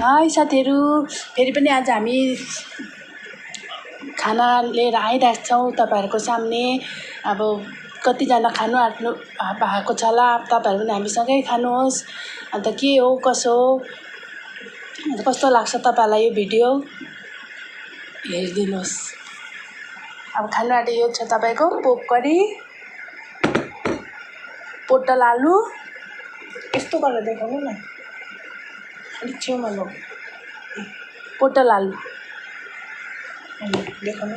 High साथीहरू, फेरि पनि आज हामी खाना लिएर आइरहेको छौँ तपाईँहरूको सामने। अब कतिजना खानु आँट्नु भएको छ होला, तपाईँहरू पनि हामीसँगै खानुहोस्। अन्त के हो कसो हो, कस्तो लाग्छ तपाईँलाई यो भिडियो हेरिदिनुहोस्। अब खानु आँटे यो छ तपाईँको पोक करी, पोटल आलु। यस्तो गरेर देखाउनु न, अलिक छेउमा लौ। पोटल आलु देखाउनु।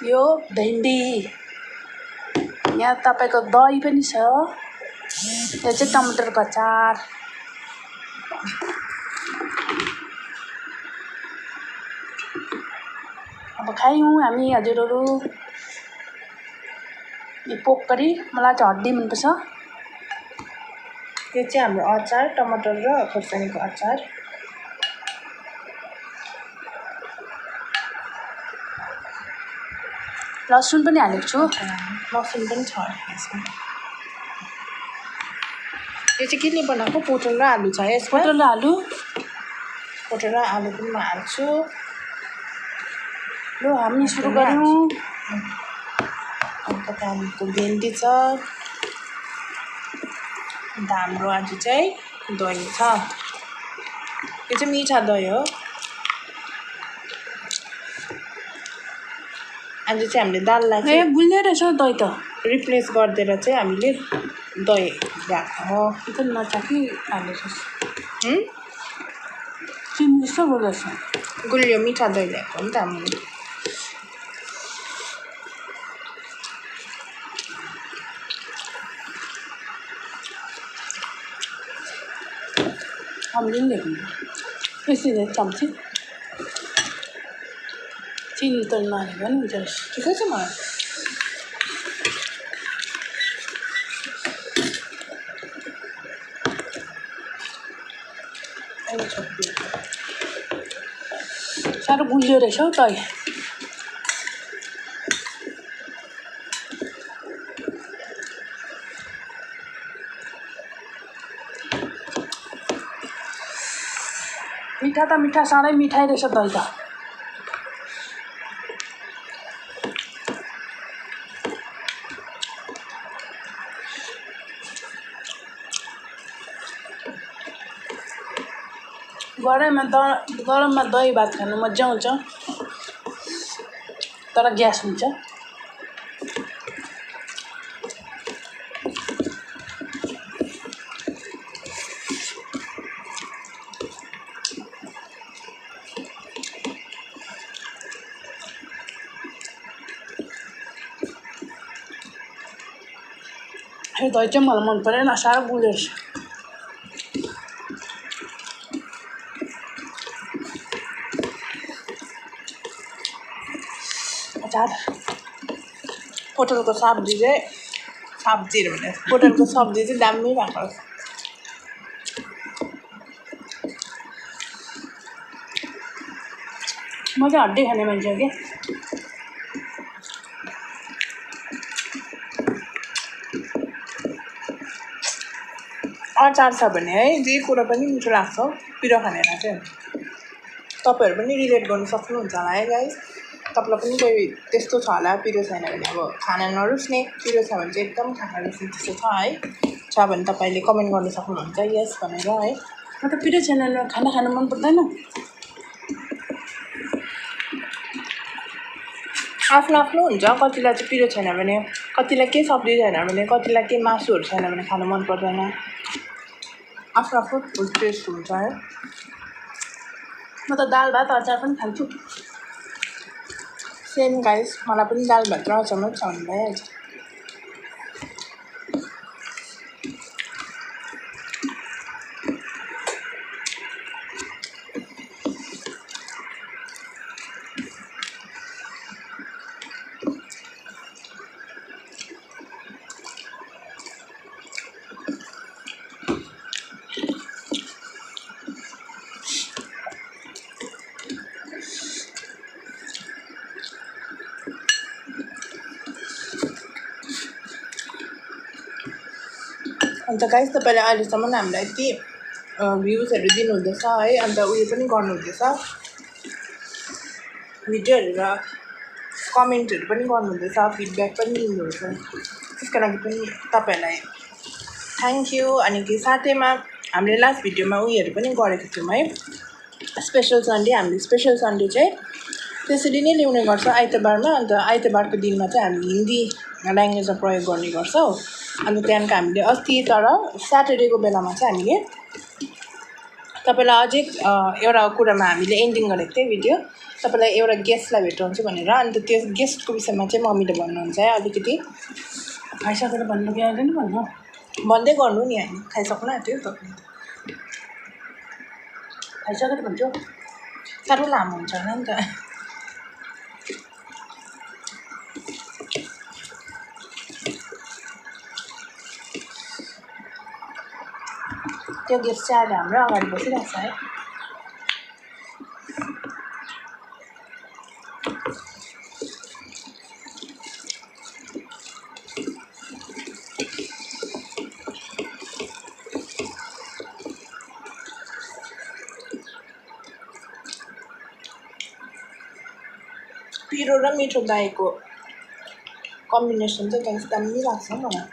यो भेन्डी, यहाँ तपाईँको दही पनि छ। यो चाहिँ टमाटरको अचार। अब खायौँ हामी हजुरहरू। यो पोक करी, मलाई चाहिँ हड्डी मनपर्छ। यो चाहिँ हाम्रो अचार, टमाटर र खोर्सानीको अचार। लसुन पनि हालेको छु, लसुन पनि छ यसमा। यो चाहिँ केले बनाएको? पोटल र आलु छ यसमा। पोटल र आलु पनि म हाल्छु। ल हामी सुरु गरौँ। अन्त त्यहाँदेखिको भेन्डी छ। अन्त हाम्रो आज चाहिँ दही छ। यो चाहिँ मिठा दही हो। आज चाहिँ हामीले दाललाई चाहिँ गुलियो रहेछ दही त रिप्लेस गरिदिएर चाहिँ हामीले दही ल्याएको हो। त्यो नचाकी हालेको चिनी जस्तो बोल्दैछ। गुलियो मिठा दही ल्याएको हो नि त हामीले। हामीले पनि ल्याएको यसरी चम्ची। चिनी त नहालेको पनि हुन्छ। ठिकै छ मलाई। साह्रो गुलियो रहेछ हौ दही। मिठा त मिठा, साह्रै मिठाई रहेछ दही त। गरममा दही भात खानु मजा आउँछ, तर ग्यास हुन्छ। यो दही चाहिँ मलाई मन परेन, साह्रो गुलियो रहेछ। अचार, पोटलको सब्जी चाहिँ पोटलको सब्जी चाहिँ दामी भएको छ। म चाहिँ हड्डी खाने मान्छे हो कि। अचार छ भने है जे कुरा पनि मिठो लाग्छ। पिरो खानेलाई चाहिँ तपाईँहरू पनि रिलेट गर्नु सक्नुहुन्छ होला है गाइस। तपाईँलाई पनि कोही त्यस्तो छ होला, पिरो छैन भने अब खाना नरुच्ने, पिरो छ भने चाहिँ एकदम खाना रुच्ने त्यस्तो छ है। छ भने तपाईँले कमेन्ट गर्नु सक्नुहुन्छ यस भनेर है। म त पिरो छैन खाना खानु मन पर्दैन। आफ्नो आफ्नो हुन्छ। कतिलाई चाहिँ पिरो छैन भने, कतिलाई के सब्जी छैन भने, कतिलाई के मासुहरू छैन भने खानु मन पर्दैन। आफ्नो आफ्नो फुड टेस्ट हुन्छ है। म त दाल भात अचार पनि खान्छु। सेम गाइस, मलाई पनि दाल भात र अचार मात्रै छ भने भइहाल्छ। अन्त गाइस, तपाईँले अहिलेसम्म हामीलाई यति भ्युजहरू दिनुहुँदैछ है अन्त उयो पनि गर्नुहुँदैछ भिडियो हेरेर कमेन्टहरू पनि गर्नुहुँदैछ फिडब्याक पनि दिनुहुँदैछ त्यसको लागि पनि तपाईँहरूलाई थ्याङ्क यू। अनि कि साथैमा हामीले लास्ट भिडियोमा उयोहरू पनि गरेको थियौँ है स्पेसल सन्डे। हामीले स्पेसल सन्डे चाहिँ त्यसरी नै ल्याउने गर्छ आइतबारमा। अन्त आइतबारको दिनमा चाहिँ हामी हिन्दी ल्याङ्ग्वेजमा प्रयोग गर्ने गर्छौँ। अन्त त्यहाँदेखि हामीले अस्ति तर स्याटरडेको बेलामा चाहिँ हामीले तपाईँलाई अझै एउटा कुरामा हामीले एन्डिङ गरेको थियौँ भिडियो तपाईँलाई एउटा गेस्टलाई भेटाउँछु भनेर। अन्त त्यो गेस्टको विषयमा चाहिँ मम्मीले भन्नुहुन्छ है अलिकति खाइसकेर भन्नु कि आउँदैन भन्नु भन्दै गर्नु नि हामी खाइसक्नु आँट्यो तपाईँ खाइसकेर भन्छु साह्रो लामो हुन्छ होला नि त त्यो गेस्ट चाहिँ अहिले हाम्रो अगाडि बसिरहेको छ है पिरो र मिठो बाहेको कम्बिनेसन चाहिँ गाइस दामी लाग्छ मलाई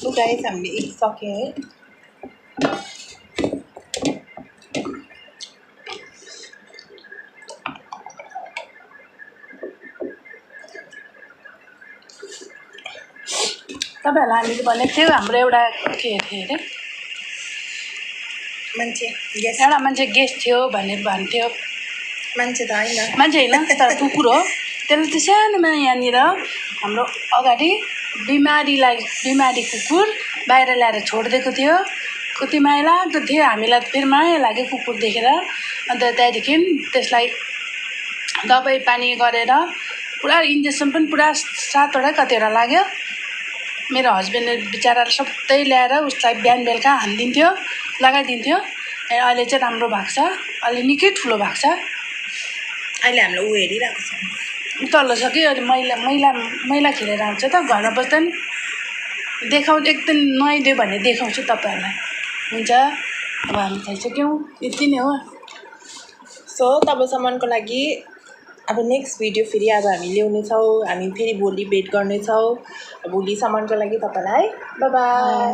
सो गाइस हामीले एक सक्यो है तपाईँहरूलाई हामीले भनेको थियो हाम्रो एउटा के थियो अरे मान्छे गेस्ट एउटा मान्छे गेस्ट थियो भनेर भन्थ्यो मान्छे त होइन मान्छे होइन तर कुकुर हो त्यसले चाहिँ सानोमा यहाँनिर हाम्रो अगाडि बिमारी कुकुर बाहिर ल्याएर छोडिदिएको थियो कति माया लाग्दो थियो हामीलाई फेरि माया लाग्यो कुकुर देखेर अन्त त्यहाँदेखि त्यसलाई दबाई पानी गरेर पुरा इन्जेक्सन पनि पुरा 7वटा कतिवटा लाग्यो मेरो हस्बेन्डले बिचराले सबै ल्याएर उसलाई बिहान बेलुका हानिदिन्थ्यो लगाइदिन्थ्यो अहिले चाहिँ राम्रो भएको छ अहिले निकै ठुलो भएको छ अहिले हामीले ऊ हेरिरहेको छ तल्लो छ कि अहिले मैला खेलेर आउँछ त घरमा बस्दा नि देखाउँछु एकदम नुहाइदियो भने देखाउँछु तपाईँहरूलाई हुन्छ अब हामी खाइसक्यौँ यति नै हो सो तबसम्मको लागि अब नेक्स्ट भिडियो फेरि अब हामी ल्याउनेछौँ हामी फेरि भोलि भेट गर्नेछौँ भोलिसम्मको लागि तपाईँलाई बाई बाई